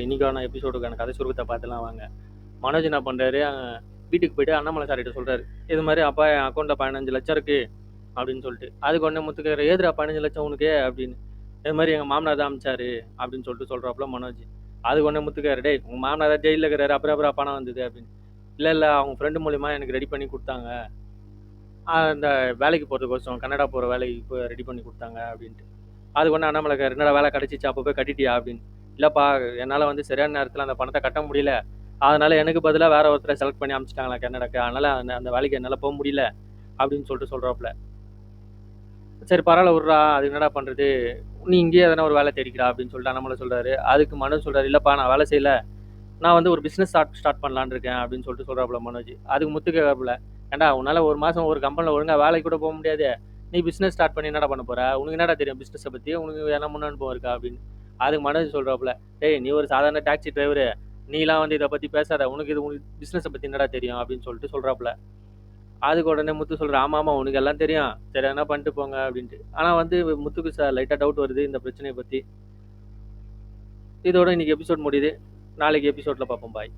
இன்னைக்கான எபிசோடுக்கான கதை சுருக்கத்தை பார்த்துலாம் வாங்க. மனோஜ் என்ன பண்றாரு, வீட்டுக்கு போயிட்டு அண்ணாமலை சார்கிட்ட சொல்றாரு. இது மாதிரி அப்பா என் அக்கௌண்ட்ல 15 லட்சம் இருக்கு அப்படின்னு சொல்லிட்டு. அதுக்கு உடனே முத்துக்காரு, ஏதுடா 15 லட்சம் உனக்கு அப்படின்னு. இது மாதிரி எங்க மாமனார் தான் அமிச்சாரு அப்படின்னு சொல்லிட்டு சொல்றாப்புல மனோஜ். அதுக்கு உடனே முத்துக்காரு, டேய் உங்க மாமனார் ஜெயில இருக்கிறாரு, அப்புறம் பணம் வந்தது அப்படின்னு. இல்ல அவங்க ஃப்ரெண்டு மூலியமா எனக்கு ரெடி பண்ணி கொடுத்தாங்க. அந்த வேலைக்கு போறதுக்கோசம் கனடா போற வேலைக்கு இப்போ ரெடி பண்ணி கொடுத்தாங்க அப்படின்ட்டு. அதுக்கு ஒன்று அண்ணாமலைக்கார், என்னடா வேலை கிடைச்சிச்சு அப்போ போய் கட்டிட்டியா அப்படின்னு. இல்லப்பா என்னால் வந்து சரியான நேரத்தில் அந்த பணத்தை கட்ட முடியல, அதனால எனக்கு பதிலாக வேற ஒருத்தரை செலக்ட் பண்ணி அமிச்சிட்டாங்களா கன்னடாக்கு, அதனால அந்த வேலைக்கு என்னால் போக முடியல அப்படின்னு சொல்லிட்டு சொல்றாப்புல. சரி பரவாயில்ல விட்றா, அது என்னடா பண்றது, நீ இங்கேயே எதனா ஒரு வேலை தேடிக்கிறா அப்படின்னு சொல்லிட்டு அண்ணாமலை சொல்றாரு. அதுக்கு மனோஜ் சொல்றாரு, இல்லப்பா நான் வேலை செய்யல, நான் வந்து ஒரு பிசினஸ் ஸ்டார்ட் பண்ணலான்னு இருக்கேன் அப்படின்னு சொல்லிட்டு சொல்றாப்புல மனோஜ். அதுக்கு முத்து கேட்கறாப்புல, ஏன்டா உன்னால ஒரு மாசம் ஒரு கம்பெனில ஒழுங்கா வேலைக்கு கூட போக முடியாது, நீ பிசினஸ் ஸ்டார்ட் பண்ணி என்னடா பண்ண போற, உனக்கு என்னடா தெரியும் பிசினஸை பத்தி, உனக்கு என்ன முன் அனுபவம் இருக்கா அப்படின்னு. அதுக்கு மனோஜ் சொல்றாப்புல, டேய் நீ ஒரு சாதாரண டாக்ஸி டிரைவரு, நீலாம் வந்து இதை பத்தி பேசாத, உனக்கு பிசினஸை பத்தி என்னடா தெரியும் அப்படின்னு சொல்லிட்டு சொல்றாப்புல. அதுக்கு உடனே முத்து சொல்ற, ஆமா ஆமா உனக்கு எல்லாம் தெரியும், சரி என்ன பண்ணிட்டு போங்க அப்படின்ட்டு. ஆனா வந்து முத்துக்கு லைட்டா டவுட் வருது இந்த பிரச்சனையை பத்தி. இதோட இன்னைக்கு எபிசோட் முடியுது. நாளைக்கு எபிசோட்ல பார்ப்போம். பாய்.